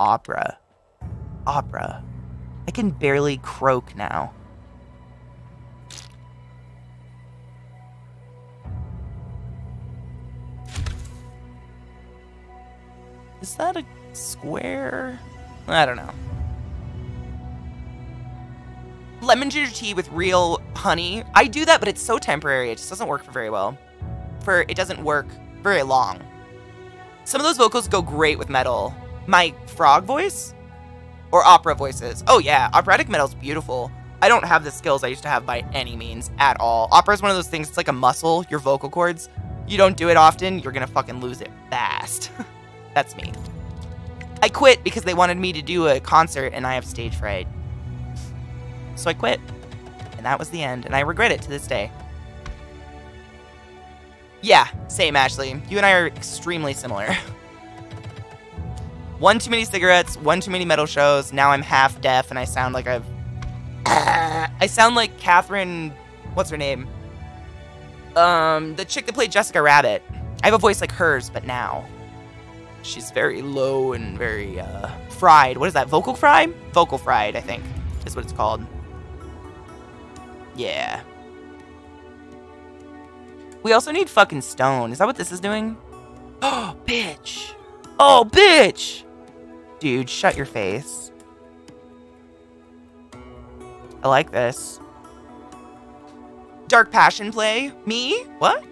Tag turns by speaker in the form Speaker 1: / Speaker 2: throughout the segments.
Speaker 1: Opera. Opera. I can barely croak now. Is that a square? I don't know. Lemon ginger tea with real honey. I do that, but it's so temporary. It just doesn't work for very well. It doesn't work very long. Some of those vocals go great with metal. My frog voice? Or opera voices. Oh yeah, operatic metal's beautiful. I don't have the skills I used to have by any means at all. Opera is one of those things, it's like a muscle, your vocal cords. You don't do it often, you're gonna fucking lose it fast. That's me. I quit because they wanted me to do a concert and I have stage fright. So I quit. And that was the end. And I regret it to this day. Yeah, same, Ashley. You and I are extremely similar. One too many cigarettes, one too many metal shows. Now I'm half deaf and I sound like I sound like Catherine... What's her name? The chick that played Jessica Rabbit. I have a voice like hers, but now. She's very low and very, fried. What is that? Vocal fry? Vocal fried, I think, is what it's called. Yeah. We also need fucking stone. Is that what this is doing? Oh, bitch. Oh, bitch. Dude, shut your face. I like this. Dark Passion play? Me? What?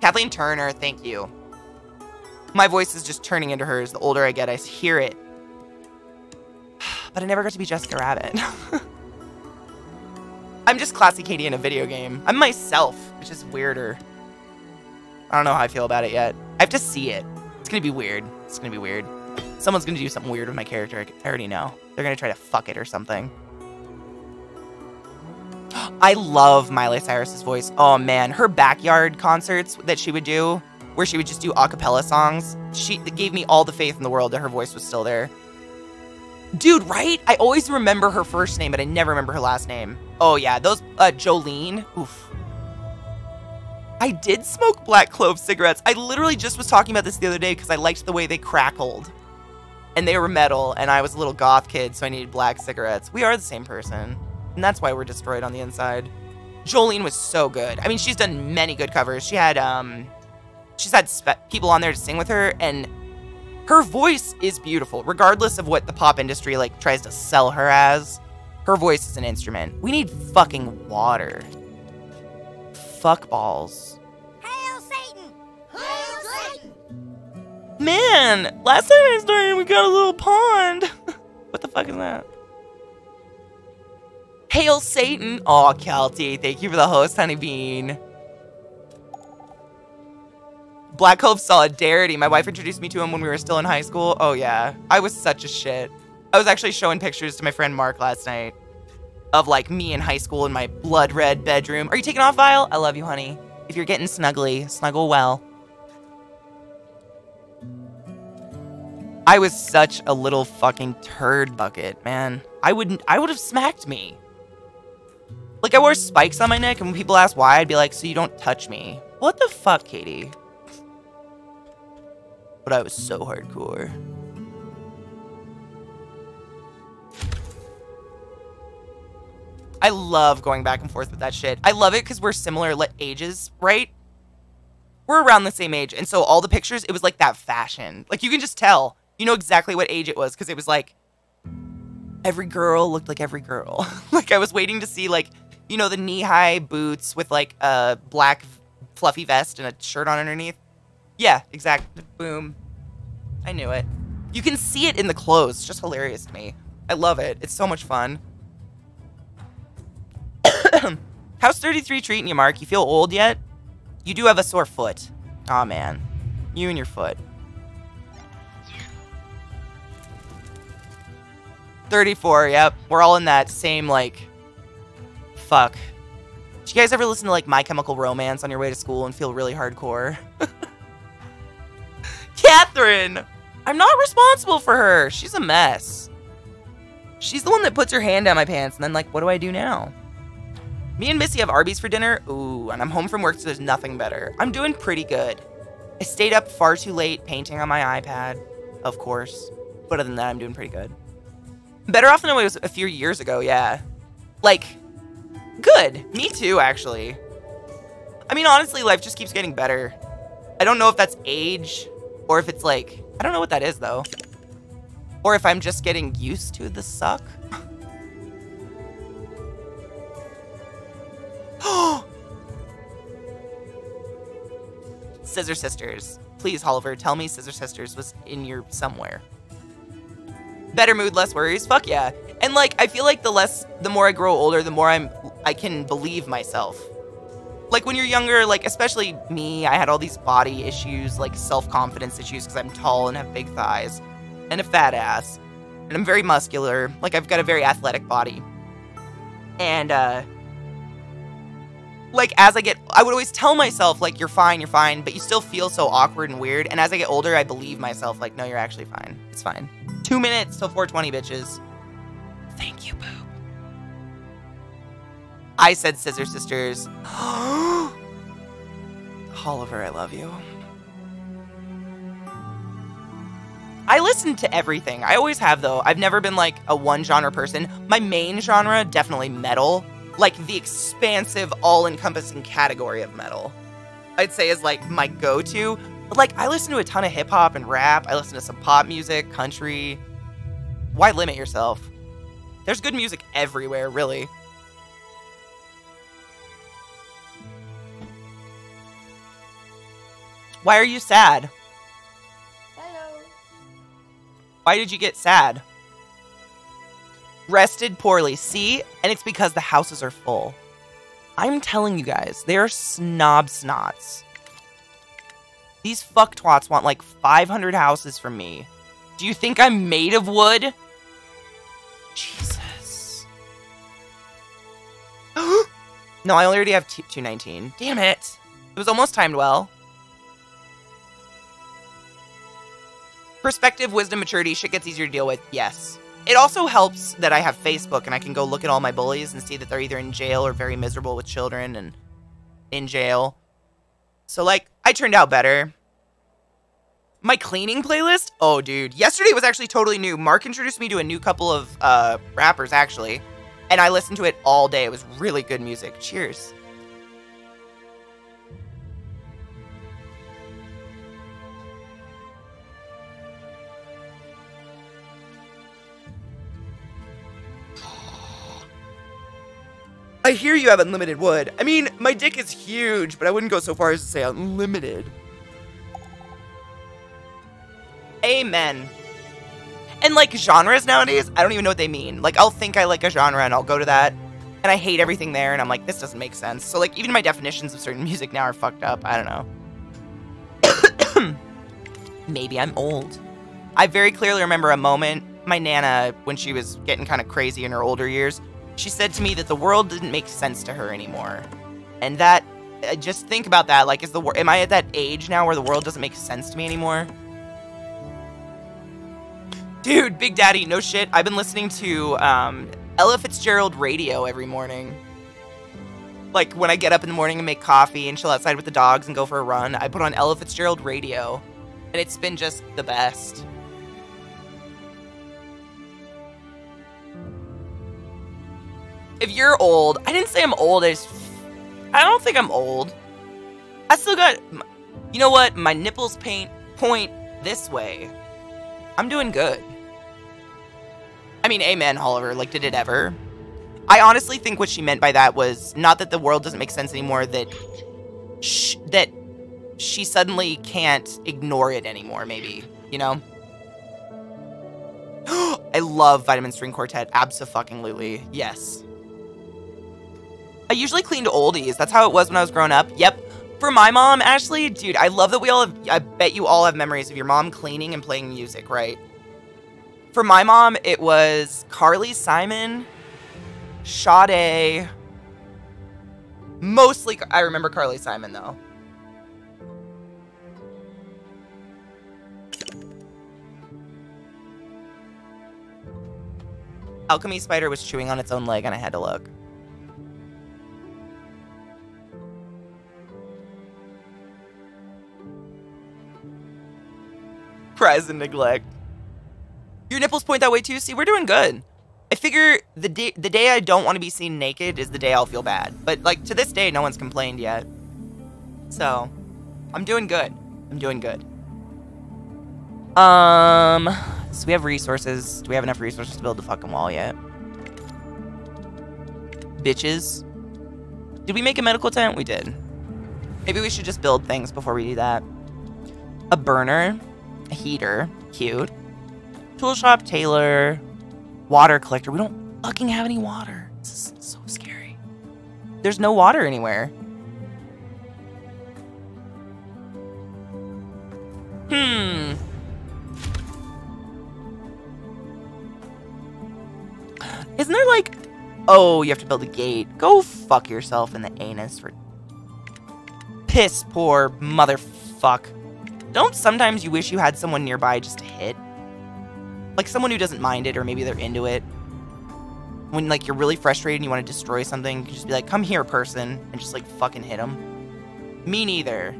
Speaker 1: Kathleen Turner, thank you. My voice is just turning into hers. The older I get, I hear it. But I never got to be Jessica Rabbit. I'm just ClassyKatie in a video game. I'm myself, which is weirder. I don't know how I feel about it yet. I have to see it. It's gonna be weird. It's gonna be weird. Someone's gonna do something weird with my character. I already know. They're gonna try to fuck it or something. I love Miley Cyrus's voice. Oh man, her backyard concerts that she would do, where she would just do a cappella songs, she gave me all the faith in the world that her voice was still there. Dude, right? I always remember her first name, but I never remember her last name. Oh yeah, those, Jolene. Oof. I did smoke black clove cigarettes. I literally just was talking about this the other day because I liked the way they crackled. And they were metal, and I was a little goth kid, so I needed black cigarettes. We are the same person. And that's why we're destroyed on the inside. Jolene was so good. I mean, she's done many good covers. She's had people on there to sing with her, and her voice is beautiful, regardless of what the pop industry, like, tries to sell her as. Her voice is an instrument. We need fucking water. Fuck balls.
Speaker 2: Hail Satan! Hail Satan!
Speaker 1: Man, last time I started, we got a little pond. What the fuck is that? Hail Satan! Aw, Katie, thank you for the host, Honey Bean. Black Cove Solidarity. My wife introduced me to him when we were still in high school. Oh yeah, I was such a shit. I was actually showing pictures to my friend Mark last night of like me in high school in my blood red bedroom. Are you taking off, Vile? I love you, honey. If you're getting snuggly, snuggle well. I was such a little fucking turd bucket, man. I would have smacked me. Like, I wore spikes on my neck, and when people ask why, I'd be like, so you don't touch me. What the fuck, Katie? But I was so hardcore. I love going back and forth with that shit. I love it because we're similar ages, right? We're around the same age, and so all the pictures, it was like that fashion. Like, you can just tell. You know exactly what age it was, because it was like, every girl looked like every girl. Like, I was waiting to see, like, you know, the knee-high boots with, like, a black fluffy vest and a shirt on underneath. Yeah, exactly. Boom. I knew it. You can see it in the clothes. It's just hilarious to me. I love it. It's so much fun. How's 33 treating you, Mark? You feel old yet? You do have a sore foot. Aw, man. You and your foot. 34, yep. We're all in that same, like... Fuck. Did you guys ever listen to, like, My Chemical Romance on your way to school and feel really hardcore? Catherine! I'm not responsible for her. She's a mess. She's the one that puts her hand down my pants and then, like, what do I do now? Me and Missy have Arby's for dinner. Ooh, and I'm home from work, so there's nothing better. I'm doing pretty good. I stayed up far too late painting on my iPad. of course. But other than that, I'm doing pretty good. Better off than I was a few years ago, yeah. Like, good. Me too, actually. I mean, honestly, life just keeps getting better. I don't know if that's age, or if it's like, I don't know what that is, though. Or if I'm just getting used to the suck. Scissor Sisters. Please, Oliver, tell me Scissor Sisters was in your somewhere. Better mood, less worries. Fuck yeah. And like, I feel like the more I grow older, the more I can believe myself. Like when you're younger, like especially me, I had all these body issues, like self-confidence issues because I'm tall and have big thighs and a fat ass. And I'm very muscular. Like I've got a very athletic body. And like as I would always tell myself like, you're fine, but you still feel so awkward and weird. And as I get older, I believe myself like, no, you're actually fine. It's fine. 2 minutes till 4:20, bitches. Thank you, Boob. I said Scissor Sisters. Oliver, I love you. I listen to everything. I always have, though. I've never been, like, a one-genre person. My main genre, definitely metal. Like, the expansive, all-encompassing category of metal. I'd say is, like, my go-to. But, like, I listen to a ton of hip-hop and rap. I listen to some pop music, country. Why limit yourself? There's good music everywhere, really. Why are you sad?
Speaker 2: Hello.
Speaker 1: Why did you get sad? Rested poorly. See? And it's because the houses are full. I'm telling you guys, they are snob snots. These fucktwats want like 500 houses from me. Do you think I'm made of wood? Jesus. No, I already have 219. Damn it. It was almost timed well. Perspective, wisdom, maturity, shit gets easier to deal with. Yes. It also helps that I have Facebook and I can go look at all my bullies and see that they're either in jail or very miserable with children and in jail. So, like, I turned out better. My cleaning playlist? Oh, dude. Yesterday was actually totally new. Mark introduced me to a new couple of rappers, actually. And I listened to it all day. It was really good music. Cheers. I hear you have unlimited wood. I mean, my dick is huge, but I wouldn't go so far as to say unlimited. Amen. And like genres nowadays, I don't even know what they mean. Like I'll think I like a genre and I'll go to that and I hate everything there and I'm like, this doesn't make sense. So like even my definitions of certain music now are fucked up. I don't know. Maybe I'm old. I very clearly remember a moment, my Nana, when she was getting kind of crazy in her older years, she said to me that the world didn't make sense to her anymore. And that, just think about that. Like, am I at that age now where the world doesn't make sense to me anymore? Dude, Big Daddy, no shit. I've been listening to Ella Fitzgerald radio every morning. Like, when I get up in the morning and make coffee and chill outside with the dogs and go for a run, I put on Ella Fitzgerald radio. And it's been just the best. If you're old, I didn't say I'm old, I don't think I'm old. I still got, you know what, my nipples point this way. I'm doing good. I mean, amen, Oliver, like, did it ever? I honestly think what she meant by that was not that the world doesn't make sense anymore, that she suddenly can't ignore it anymore, maybe, you know? I love Vitamin String Quartet, abso-fucking-lutely, yes. I usually clean to oldies. That's how it was when I was growing up. Yep. For my mom, Ashley, dude, I love that we all have, I bet you all have memories of your mom cleaning and playing music, right? For my mom, it was Carly Simon, Sade. Mostly, I remember Carly Simon, though. Alchemy Spider was chewing on its own leg and I had to look. Prize and neglect. Your nipples point that way too? See, we're doing good. I figure the day I don't want to be seen naked is the day I'll feel bad. But, like, to this day, no one's complained yet. So, I'm doing good. I'm doing good. So we have resources. Do we have enough resources to build the fucking wall yet? Bitches. Did we make a medical tent? We did. Maybe we should just build things before we do that. A burner. A heater. Cute. Tool shop, tailor. Water collector. We don't fucking have any water. This is so scary. There's no water anywhere. Isn't there like... Oh, you have to build a gate. Go fuck yourself in the anus for... Piss poor motherfuck. Don't sometimes you wish you had someone nearby just to hit? Like someone who doesn't mind it, or maybe they're into it. When like you're really frustrated and you want to destroy something, you can just be like, come here, person, and just like fucking hit them. Me neither.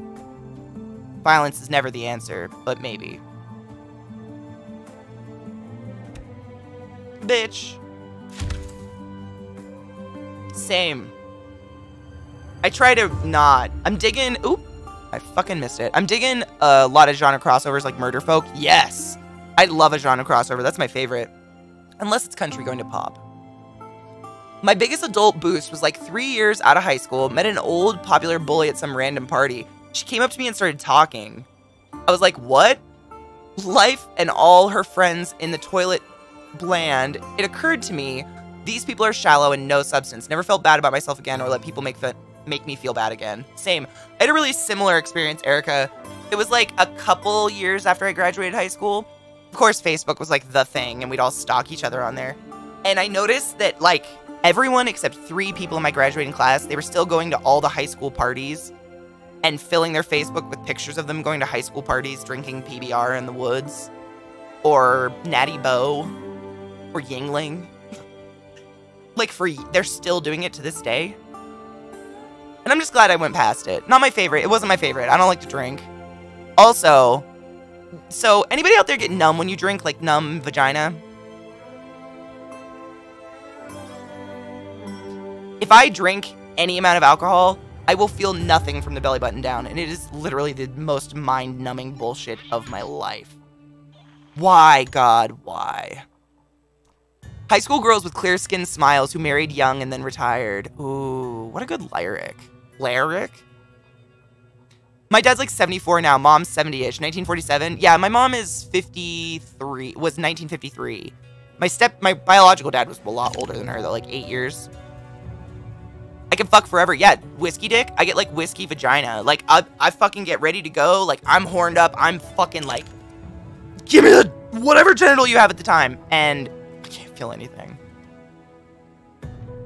Speaker 1: Violence is never the answer, but maybe. Bitch. Same. I try to not. I'm digging... Oop. I fucking missed it. I'm digging a lot of genre crossovers like Murder Folk. Yes. I love a genre crossover. That's my favorite. Unless it's country going to pop. My biggest adult boost was like 3 years out of high school. Met an old popular bully at some random party. She came up to me and started talking. I was like, what? Life and all her friends in the toilet bland. It occurred to me, these people are shallow and no substance. Never felt bad about myself again or let people make me feel bad again. Same. I had a really similar experience, Erica. It was like a couple years after I graduated high school. Of course, Facebook was like the thing and we'd all stalk each other on there. And I noticed that like everyone except 3 people in my graduating class, they were still going to all the high school parties and filling their Facebook with pictures of them going to high school parties, drinking PBR in the woods, or Natty Boh, or Yingling. Like, they're still doing it to this day. And I'm just glad I went past it. Not my favorite. It wasn't my favorite. I don't like to drink. Also, so anybody out there get numb when you drink, like numb vagina? If I drink any amount of alcohol, I will feel nothing from the belly button down, and it is literally the most mind-numbing bullshit of my life. Why, God, why? High school girls with clear-skinned smiles who married young and then retired. Ooh, what a good lyric. Lyric? My dad's like 74 now, mom's 70-ish. 1947? Yeah, my mom is 53, was 1953. My biological dad was a lot older than her, though, like 8 years. I can fuck forever. Yeah, whiskey dick. I get like whiskey vagina. Like I fucking get ready to go. Like I'm horned up. I'm fucking like, give me the whatever genital you have at the time. And I can't feel anything.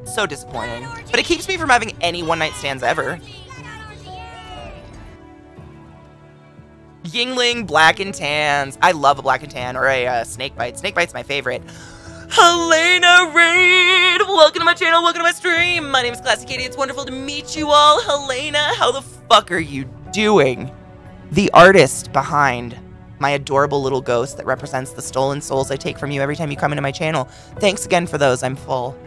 Speaker 1: So disappointing. But it keeps me from having any one-night stands ever. Yingling, black and tans. I love a black and tan or a snake bite. Snake bite's my favorite. Helena Reid! Welcome to my channel, welcome to my stream! My name is ClassyKatie, it's wonderful to meet you all. Helena, how the fuck are you doing? The artist behind my adorable little ghost that represents the stolen souls I take from you every time you come into my channel. Thanks again for those, I'm full.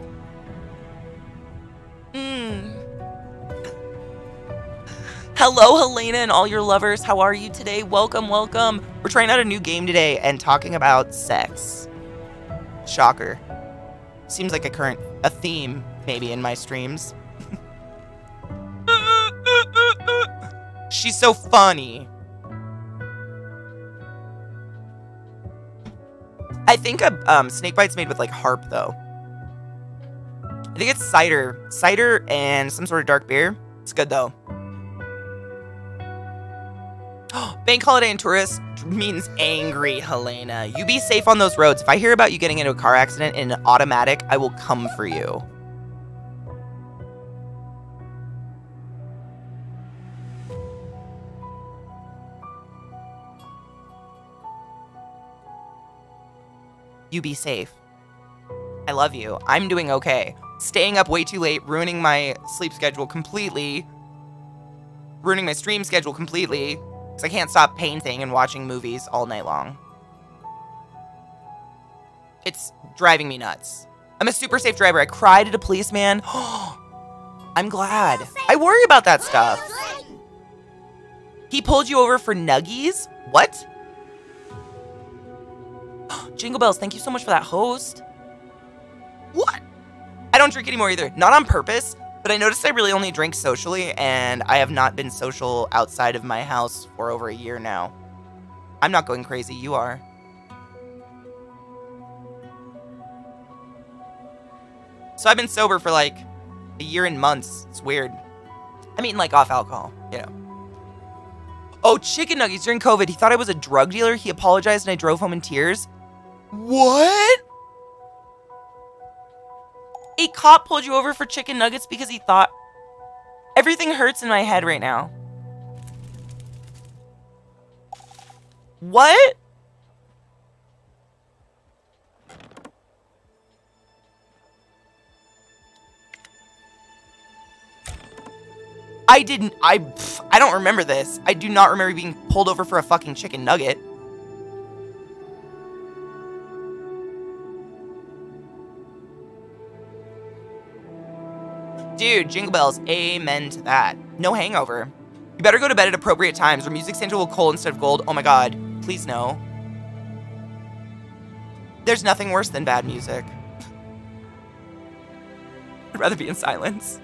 Speaker 1: Hello, Helena and all your lovers, how are you today? Welcome, welcome. We're trying out a new game today and talking about sex. Shocker. Seems like a theme, maybe, in my streams. She's so funny. I think a snakebite's made with, like, harp, though. I think it's cider. Cider and some sort of dark beer. It's good, though. Bank holiday and tourist means angry, Helena. You be safe on those roads. If I hear about you getting into a car accident in an automatic, I will come for you. You be safe. I love you. I'm doing okay. Staying up way too late, ruining my sleep schedule completely. Ruining my stream schedule completely. Because I can't stop painting and watching movies all night long. It's driving me nuts. I'm a super safe driver. I cried at a policeman. I'm glad. I worry about that stuff. He pulled you over for nuggies? What? Jingle bells, thank you so much for that host. What? I don't drink anymore either. Not on purpose, but I noticed I really only drink socially, and I have not been social outside of my house for over a year now. I'm not going crazy, you are. So I've been sober for like a year and months. It's weird. I mean, like off alcohol, you know. Oh, chicken nuggets during COVID. He thought I was a drug dealer. He apologized and I drove home in tears. What? A cop pulled you over for chicken nuggets because he thought... Everything hurts in my head right now. What? I don't remember this. I do not remember being pulled over for a fucking chicken nugget. Dude, jingle bells, amen to that. No hangover. You better go to bed at appropriate times or music Santa will coal instead of gold. Oh my god, please no. There's nothing worse than bad music. I'd rather be in silence.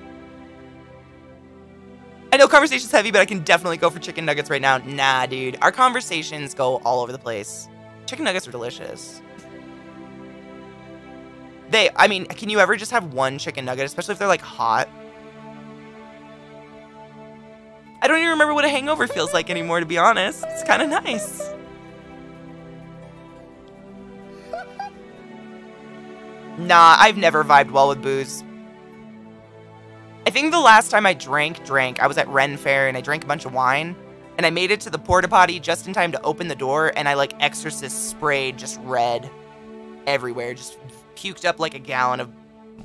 Speaker 1: I know conversation's heavy, but I can definitely go for chicken nuggets right now. Nah, dude. Our conversations go all over the place. Chicken nuggets are delicious. I mean, can you ever just have one chicken nugget, especially if they're, like, hot? I don't even remember what a hangover feels like anymore, to be honest. It's kind of nice. Nah, I've never vibed well with booze. I think the last time I drank, I was at Ren Fair and I drank a bunch of wine and I made it to the porta potty just in time to open the door and I like exorcist sprayed just red everywhere, just puked up like a gallon of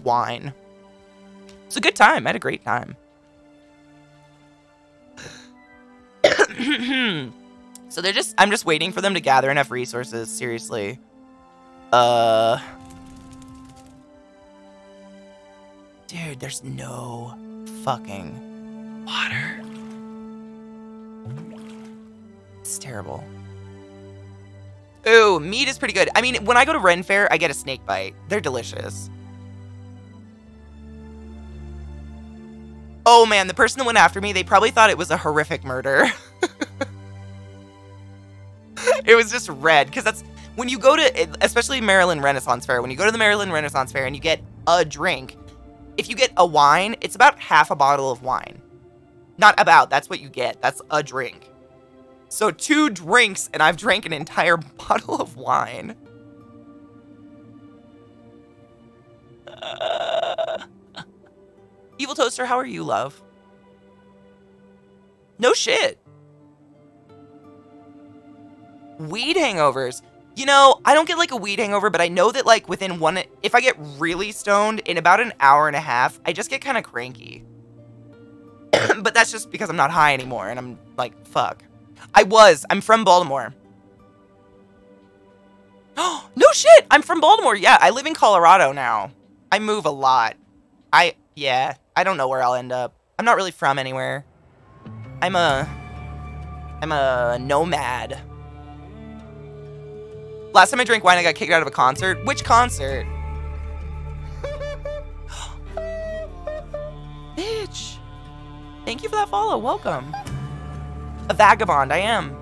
Speaker 1: wine. It's a good time. I had a great time. So I'm just waiting for them to gather enough resources, seriously. Dude, there's no fucking water. It's terrible. Ooh, meat is pretty good. I mean, when I go to Ren Fair, I get a snake bite. They're delicious. Oh man, the person that went after me, they probably thought it was a horrific murder. It was just red, because that's... When you go to, especially Maryland Renaissance Fair, when you go to the Maryland Renaissance Fair and you get a drink... If you get a wine, it's about half a bottle of wine. Not about, that's what you get. That's a drink. So 2 drinks, and I've drank an entire bottle of wine. Evil Toaster, how are you, love? No shit. Weed hangovers. You know, I don't get, like, a weed hangover, but I know that, like, within if I get really stoned, in about an hour and a half, I just get kind of cranky. But that's just because I'm not high anymore, and I'm, like, fuck. I'm from Baltimore. Oh, no shit! I'm from Baltimore, yeah, I live in Colorado now. I move a lot. Yeah, I don't know where I'll end up. I'm not really from anywhere. I'm a nomad. Last time I drank wine, I got kicked out of a concert. Which concert? Bitch. Thank you for that follow. Welcome. A vagabond, I am.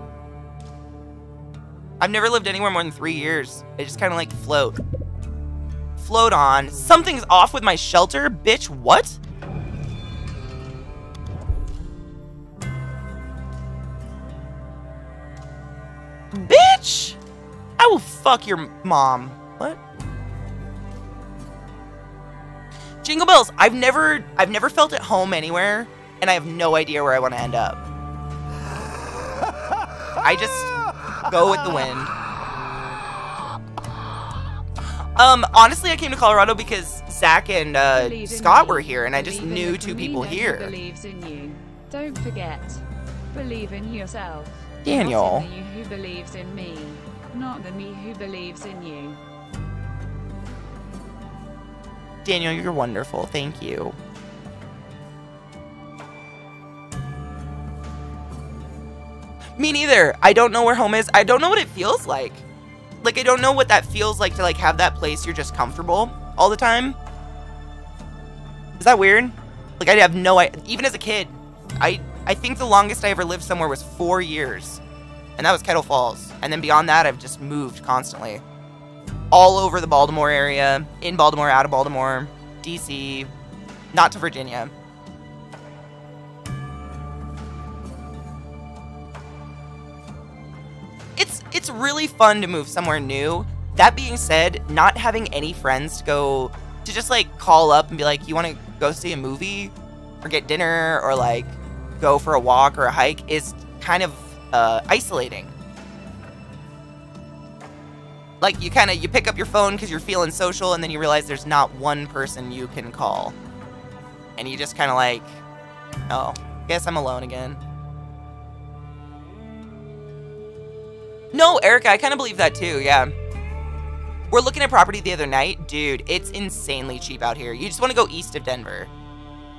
Speaker 1: I've never lived anywhere more than 3 years. I just kind of like float. Float on. Something's off with my shelter. Bitch, what? Bitch! I will fuck your mom. What? Jingle bells. I've never felt at home anywhere, and I have no idea where I want to end up. I just go with the wind. Honestly, I came to Colorado because Zach and Scott were here, and I just knew 2 people here.
Speaker 2: Believes in you. Don't forget. Believe in yourself.
Speaker 1: Daniel.
Speaker 2: Not in the you who believes in me. Not the me who believes in you.
Speaker 1: Daniel, you're wonderful. Thank you. Me neither. I don't know where home is. I don't know what it feels like. Like, I don't know what that feels like to, like, have that place you're just comfortable all the time. Is that weird? Like, I have no idea. Even as a kid, I think the longest I ever lived somewhere was 4 years. And that was Kettle Falls. And then beyond that, I've just moved constantly. All over the Baltimore area. In Baltimore, out of Baltimore. DC. Not to Virginia. It's really fun to move somewhere new. That being said, not having any friends to go to just like call up and be like, you want to go see a movie or get dinner or like go for a walk or a hike is kind of isolating. Like you pick up your phone because you're feeling social and then you realize there's not one person you can call. And you just kind of like, oh, guess I'm alone again. No, Erica, I kind of believe that too, yeah. We're looking at property the other night. Dude, it's insanely cheap out here. You just want to go east of Denver.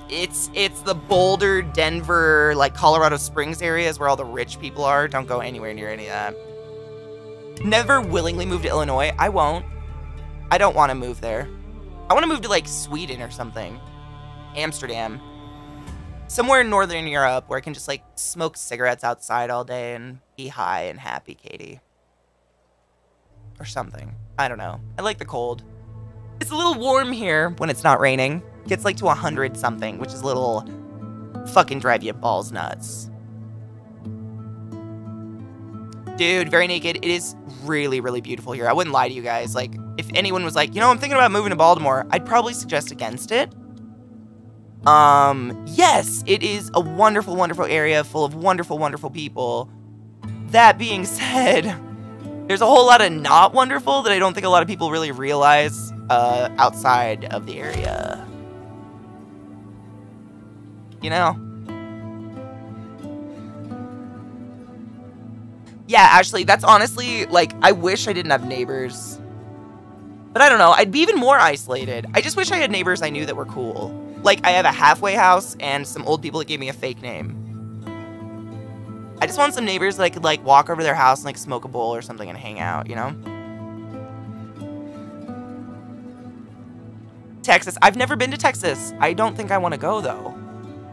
Speaker 1: It's the Boulder, Denver, like Colorado Springs areas where all the rich people are. Don't go anywhere near any of that. Never willingly move to Illinois. I won't. I don't want to move there. I want to move to like Sweden or something. Amsterdam. Somewhere in Northern Europe where I can just like smoke cigarettes outside all day and be high and happy, Katie. Or something. I don't know. I like the cold. It's a little warm here when it's not raining. It gets like to 100 something, which is a little fucking drive you balls nuts. Dude, Very Naked, it is really, really beautiful here. I wouldn't lie to you guys. Like, if anyone was like, you know, I'm thinking about moving to Baltimore, I'd probably suggest against it. Yes, it is a wonderful, wonderful area full of wonderful, wonderful people. That being said, there's a whole lot of not wonderful that I don't think a lot of people really realize, outside of the area. You know? Yeah, Ashley, that's honestly, like, I wish I didn't have neighbors. But I don't know, I'd be even more isolated. I just wish I had neighbors I knew that were cool. Like, I have a halfway house and some old people that gave me a fake name. I just want some neighbors that I could, like, walk over to their house and, like, smoke a bowl or something and hang out, you know? Texas. I've never been to Texas. I don't think I want to go, though.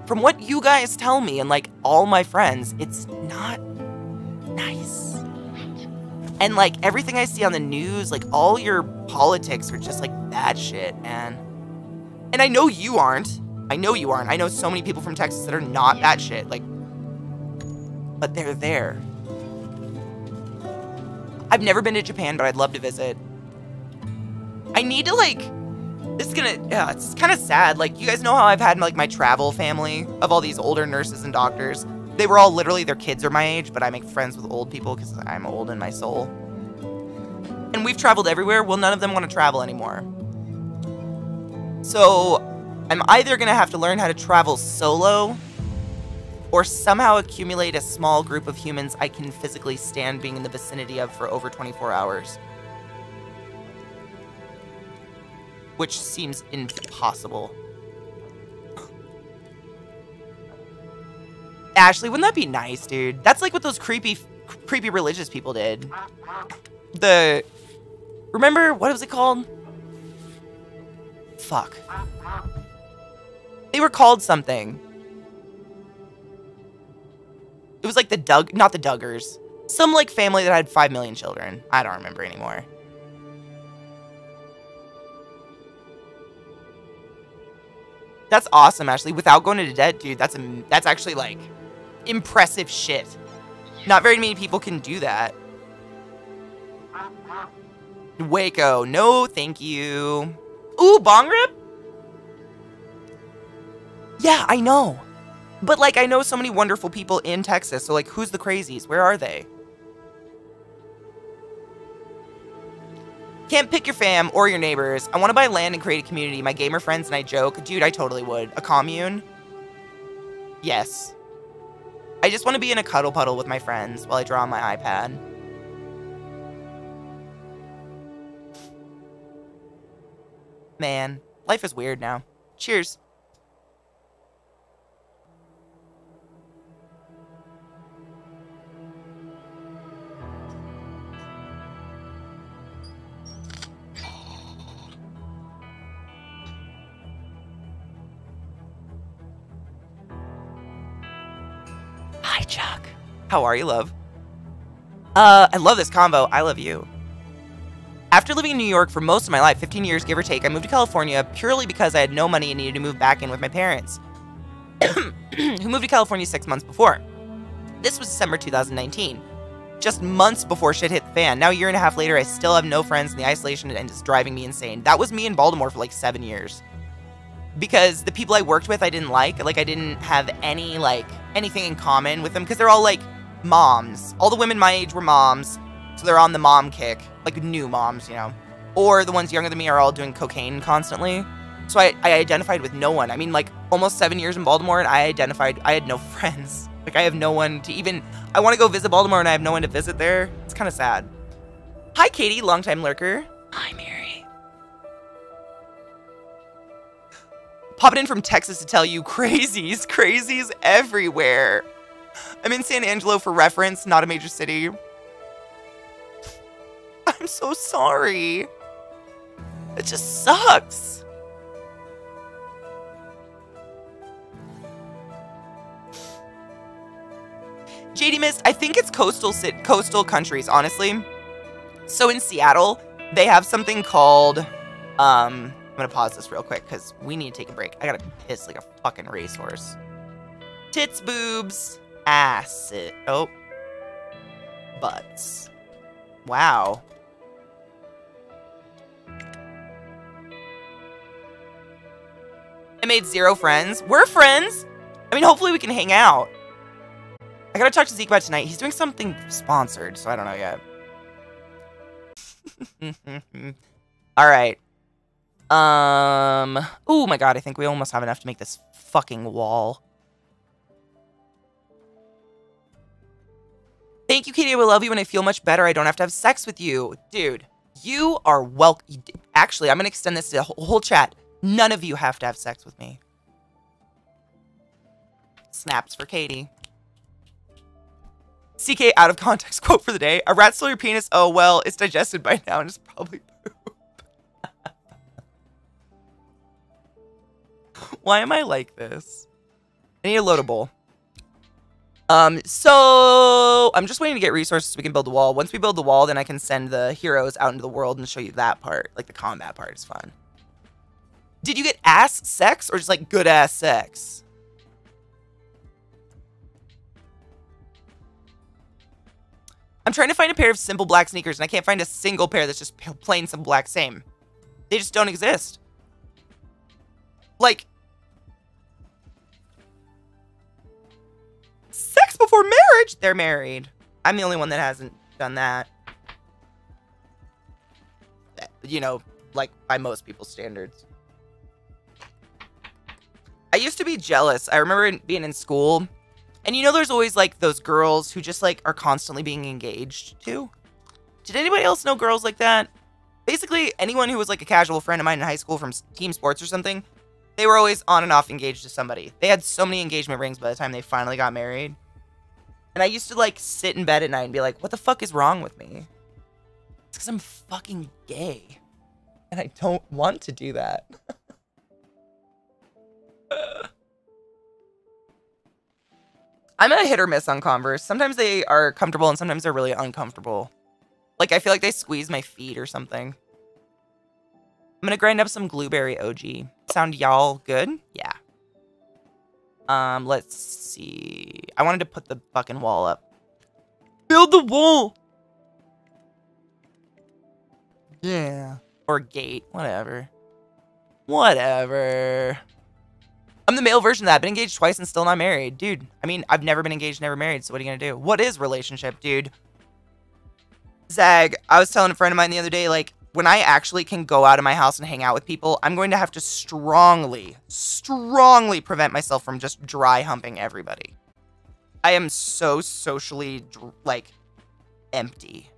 Speaker 1: From what you guys tell me and, like, all my friends, it's not nice. And, like, everything I see on the news, like, all your politics are just, like, bad shit, man. And I know you aren't. I know you aren't. I know so many people from Texas that are not that shit. Like, but they're there. I've never been to Japan, but I'd love to visit. I need to, like, this is gonna, yeah, it's kind of sad. Like, you guys know how I've had, like, my travel family of all these older nurses and doctors. They were all literally, their kids are my age, but I make friends with old people because I'm old in my soul. And we've traveled everywhere. Well, none of them want to travel anymore. So, I'm either going to have to learn how to travel solo or somehow accumulate a small group of humans I can physically stand being in the vicinity of for over 24 hours. Which seems impossible. Ashley, wouldn't that be nice, dude? That's like what those creepy religious people did. Remember, what was it called? Fuck. They were called something. It was like not the Duggars. Some like family that had 5 million children. I don't remember anymore. That's awesome, Ashley. Without going into debt, dude, that's actually like impressive shit. Not very many people can do that. Waco, no thank you. Ooh, bong rip? Yeah, I know. But, like, I know so many wonderful people in Texas, so, like, who's the crazies? Where are they? Can't pick your fam or your neighbors. I want to buy land and create a community. My gamer friends and I joke. Dude, I totally would. A commune? Yes. I just want to be in a cuddle puddle with my friends while I draw on my iPad. Man, Life is weird now. Cheers. Hi, Chuck. How are you, love? I love this combo. I love you. After living in New York for most of my life, 15 years give or take, I moved to California purely because I had no money and needed to move back in with my parents, who moved to California 6 months before. This was December 2019, just months before shit hit the fan. Now, a year and a half later, I still have no friends in the isolation and it's driving me insane. That was me in Baltimore for like 7 years. Because the people I worked with, I didn't like I didn't have any, anything in common with them, because they're all, moms. All the women my age were moms, so they're on the mom kick, new moms, you know. Or the ones younger than me are all doing cocaine constantly. So I identified with no one. I mean, almost 7 years in Baltimore, and I had no friends. I have no one to even, I want to go visit Baltimore, and I have no one to visit there. It's kind of sad. Hi, Katie, longtime lurker. Hi, Mary. Popping in from Texas to tell you crazies everywhere. I'm in San Angelo for reference, not a major city. I'm so sorry. It just sucks. JD Mist, I think it's coastal countries, honestly. So in Seattle, they have something called, I'm gonna pause this real quick because we need to take a break. I gotta piss like a fucking racehorse. Tits, boobs, ass, butts. Wow. I made 0 friends. We're friends. I mean, hopefully we can hang out. I gotta talk to Zeke about tonight. He's doing something sponsored, so I don't know yet. All right. Oh my god, I think we almost have enough to make this fucking wall. Thank you, Katie. I will love you when I feel much better. I don't have to have sex with you. Dude, you are welcome. Actually, I'm going to extend this to the whole chat. None of you have to have sex with me. Snaps for Katie. CK out of context quote for the day. A rat stole your penis? Oh, well, it's digested by now and it's probably poop. Why am I like this? I need a loadable. So I'm just waiting to get resources so we can build the wall. Once we build the wall, then I can send the heroes out into the world and show you that part. The combat part is fun. Did you get ass sex or just good ass sex? I'm trying to find a pair of simple black sneakers and I can't find a single pair that's just plain simple black. Same. They just don't exist. Sex before marriage? They're married. I'm the only one that hasn't done that. You know, by most people's standards. I used to be jealous. I remember being in school. And you know there's always, those girls who just, are constantly being engaged to? Did anybody else know girls like that? Basically, anyone who was, a casual friend of mine in high school from team sports or something, they were always on and off engaged to somebody. They had so many engagement rings by the time they finally got married. And I used to, sit in bed at night and be like, what the fuck is wrong with me? It's because I'm fucking gay. And I don't want to do that. I'm a hit or miss on Converse. Sometimes they are comfortable and sometimes they're really uncomfortable. I feel like they squeeze my feet or something. I'm gonna grind up some Blueberry OG. Sound y'all good? Yeah. Let's see. I wanted to put the fucking wall up. Build the wall! Yeah. Or gate. Whatever. Whatever. I'm the male version of that. Been engaged twice and still not married. Dude, I mean, I've never been engaged, never married, so what are you gonna do? What is relationship, dude? Zag, I was telling a friend of mine the other day, when I actually can go out of my house and hang out with people, I'm going to have to strongly prevent myself from just dry humping everybody. I am so socially, empty.